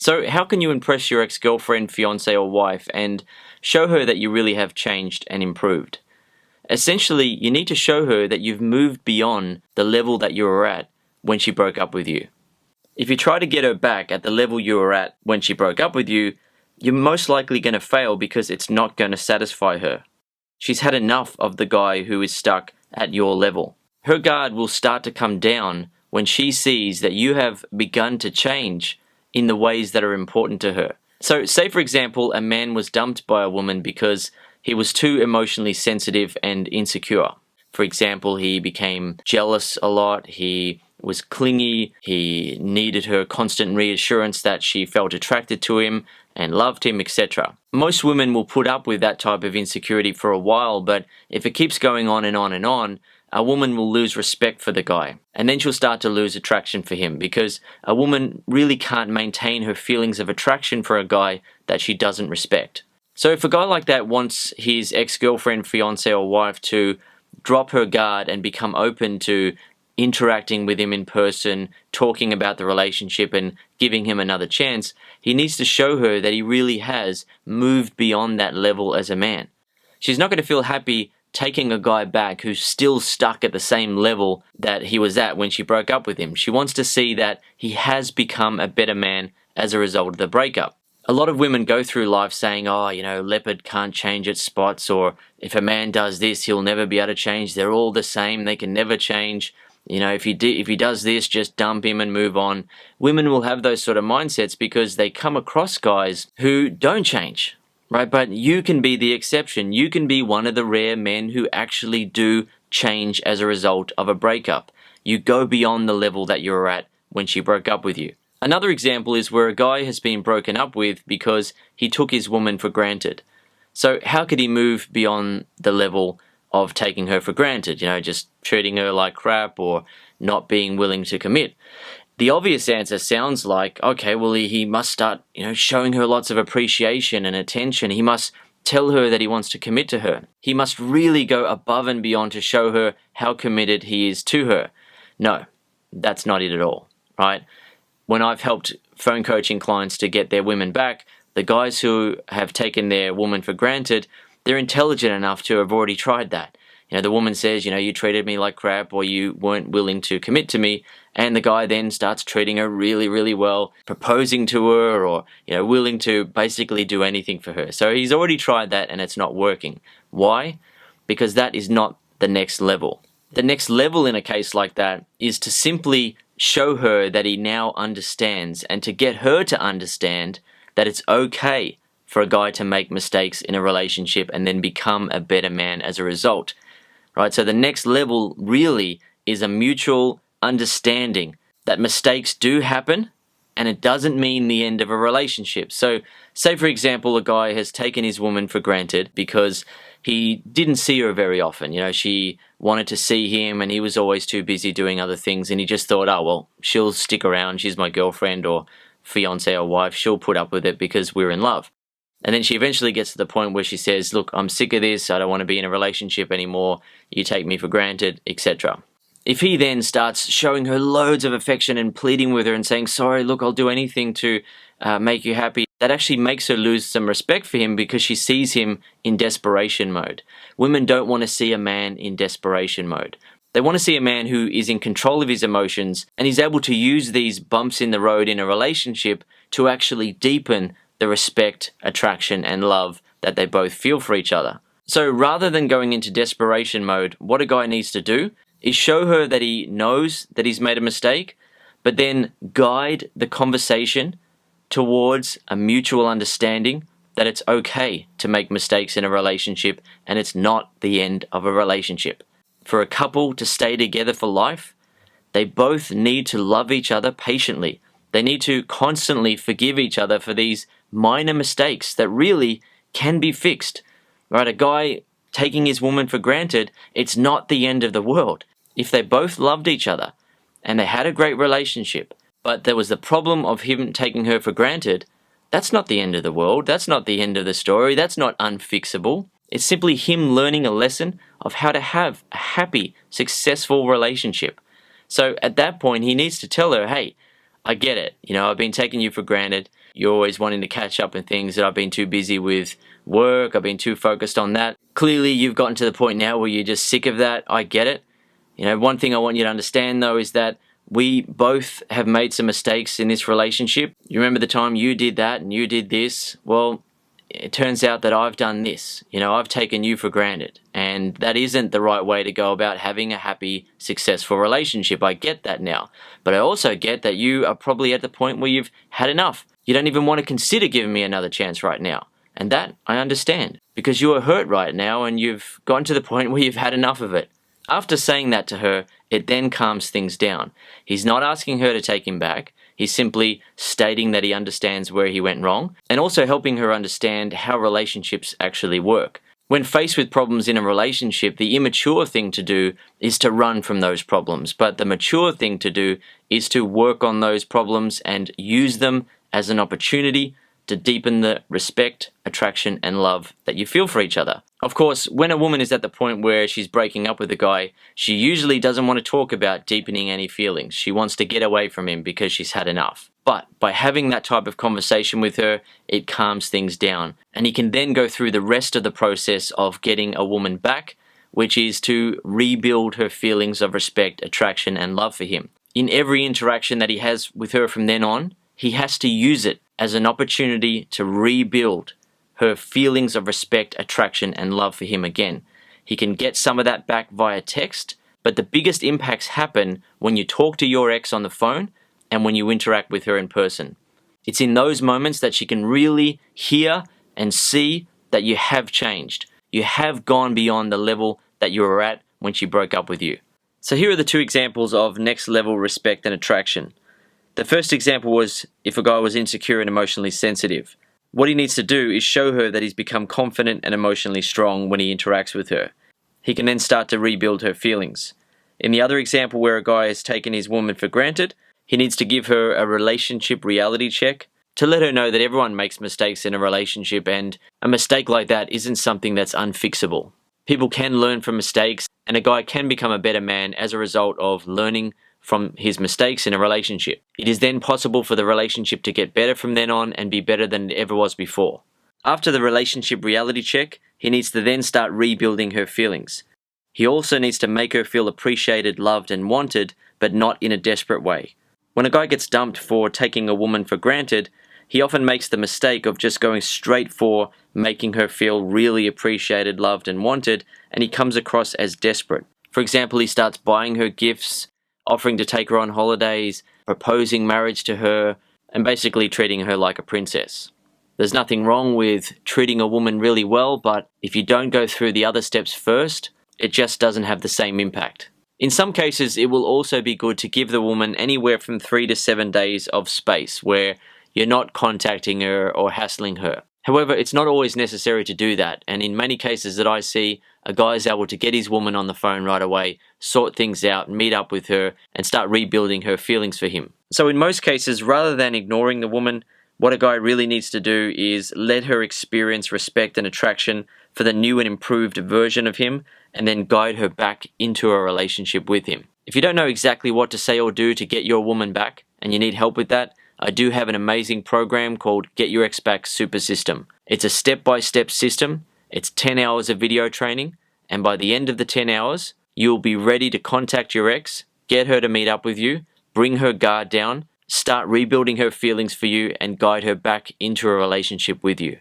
So how can you impress your ex-girlfriend, fiance, or wife and show her that you really have changed and improved? Essentially, you need to show her that you've moved beyond the level that you were at when she broke up with you. If you try to get her back at the level you were at when she broke up with you, you're most likely going to fail because it's not going to satisfy her. She's had enough of the guy who is stuck at your level. Her guard will start to come down when she sees that you have begun to change in the ways that are important to her. So, say for example, a man was dumped by a woman because he was too emotionally sensitive and insecure. For example, he became jealous a lot, he was clingy, he needed her constant reassurance that she felt attracted to him and loved him, etc. Most women will put up with that type of insecurity for a while, but if it keeps going on and on and on, a woman will lose respect for the guy. And then she'll start to lose attraction for him because a woman really can't maintain her feelings of attraction for a guy that she doesn't respect. So if a guy like that wants his ex-girlfriend, fiance, or wife to drop her guard and become open to interacting with him in person, talking about the relationship and giving him another chance, he needs to show her that he really has moved beyond that level as a man. She's not going to feel happy taking a guy back who's still stuck at the same level that he was at when she broke up with him. She wants to see that he has become a better man as a result of the breakup. A lot of women go through life saying, oh, leopard can't change its spots, or if a man does this, he'll never be able to change. They're all the same. They can never change. If he does this, just dump him and move on. Women will have those sort of mindsets because they come across guys who don't change, right? But you can be the exception. You can be one of the rare men who actually do change as a result of a breakup. You go beyond the level that you were at when she broke up with you. Another example is where a guy has been broken up with because he took his woman for granted. So how could he move beyond the level of taking her for granted, just treating her like crap or not being willing to commit? The obvious answer sounds like, okay, well, he must start, showing her lots of appreciation and attention. He must tell her that he wants to commit to her. He must really go above and beyond to show her how committed he is to her. No, that's not it at all, right? When I've helped phone coaching clients to get their women back, the guys who have taken their woman for granted, they're intelligent enough to have already tried that. The woman says, you treated me like crap, or you weren't willing to commit to me, and the guy then starts treating her really, really well, proposing to her, or, willing to basically do anything for her. So he's already tried that and it's not working. Why? Because that is not the next level. The next level in a case like that is to simply show her that he now understands, and to get her to understand that it's okay for a guy to make mistakes in a relationship and then become a better man as a result. Right? So the next level really is a mutual understanding that mistakes do happen and it doesn't mean the end of a relationship. So say for example a guy has taken his woman for granted because he didn't see her very often. She wanted to see him and he was always too busy doing other things, and he just thought, oh well, she'll stick around, she's my girlfriend or fiance or wife, she'll put up with it because we're in love. And then she eventually gets to the point where she says, look, I'm sick of this, I don't want to be in a relationship anymore, you take me for granted, etc. If he then starts showing her loads of affection and pleading with her and saying, sorry, look, I'll do anything to make you happy, that actually makes her lose some respect for him because she sees him in desperation mode. Women don't want to see a man in desperation mode. They want to see a man who is in control of his emotions and is able to use these bumps in the road in a relationship to actually deepen the respect, attraction, and love that they both feel for each other. So rather than going into desperation mode, what a guy needs to do is show her that he knows that he's made a mistake, but then guide the conversation towards a mutual understanding that it's okay to make mistakes in a relationship and it's not the end of a relationship. For a couple to stay together for life, they both need to love each other patiently. They need to constantly forgive each other for these minor mistakes that really can be fixed. Right? A guy taking his woman for granted, it's not the end of the world. If they both loved each other and they had a great relationship, but there was the problem of him taking her for granted, that's not the end of the world. That's not the end of the story. That's not unfixable. It's simply him learning a lesson of how to have a happy, successful relationship. So at that point, he needs to tell her, hey, I get it. I've been taking you for granted. You're always wanting to catch up in things that I've been too busy with work, I've been too focused on that. Clearly, you've gotten to the point now where you're just sick of that. I get it. One thing I want you to understand though is that we both have made some mistakes in this relationship. You remember the time you did that and you did this? Well, it turns out that I've done this. I've taken you for granted. And that isn't the right way to go about having a happy, successful relationship. I get that now. But I also get that you are probably at the point where you've had enough. You don't even want to consider giving me another chance right now. And that I understand. Because you are hurt right now and you've gotten to the point where you've had enough of it. After saying that to her, it then calms things down. He's not asking her to take him back. He's simply stating that he understands where he went wrong and also helping her understand how relationships actually work. When faced with problems in a relationship, the immature thing to do is to run from those problems, but the mature thing to do is to work on those problems and use them as an opportunity to deepen the respect, attraction, and love that you feel for each other. Of course, when a woman is at the point where she's breaking up with a guy, she usually doesn't want to talk about deepening any feelings. She wants to get away from him because she's had enough. But by having that type of conversation with her, it calms things down. And he can then go through the rest of the process of getting a woman back, which is to rebuild her feelings of respect, attraction, and love for him. In every interaction that he has with her from then on, he has to use it as an opportunity to rebuild her feelings of respect, attraction, and love for him again. He can get some of that back via text, but the biggest impacts happen when you talk to your ex on the phone and when you interact with her in person. It's in those moments that she can really hear and see that you have changed. You have gone beyond the level that you were at when she broke up with you. So here are the two examples of next level respect and attraction. The first example was if a guy was insecure and emotionally sensitive. What he needs to do is show her that he's become confident and emotionally strong when he interacts with her. He can then start to rebuild her feelings. In the other example where a guy has taken his woman for granted, he needs to give her a relationship reality check to let her know that everyone makes mistakes in a relationship and a mistake like that isn't something that's unfixable. People can learn from mistakes and a guy can become a better man as a result of learning from his mistakes in a relationship. It is then possible for the relationship to get better from then on and be better than it ever was before. After the relationship reality check, he needs to then start rebuilding her feelings. He also needs to make her feel appreciated, loved, and wanted, but not in a desperate way. When a guy gets dumped for taking a woman for granted, he often makes the mistake of just going straight for making her feel really appreciated, loved, and wanted, and he comes across as desperate. For example, he starts buying her gifts, offering to take her on holidays, proposing marriage to her, and basically treating her like a princess. There's nothing wrong with treating a woman really well, but if you don't go through the other steps first, it just doesn't have the same impact. In some cases, it will also be good to give the woman anywhere from 3 to 7 days of space where you're not contacting her or hassling her. However, it's not always necessary to do that, and in many cases that I see, a guy is able to get his woman on the phone right away, sort things out, meet up with her, and start rebuilding her feelings for him. So in most cases, rather than ignoring the woman, what a guy really needs to do is let her experience respect and attraction for the new and improved version of him, and then guide her back into a relationship with him. If you don't know exactly what to say or do to get your woman back, and you need help with that, I do have an amazing program called Get Your Ex Back Super System. It's a step-by-step system. It's 10 hours of video training, and by the end of the 10 hours, you'll be ready to contact your ex, get her to meet up with you, bring her guard down, start rebuilding her feelings for you, and guide her back into a relationship with you.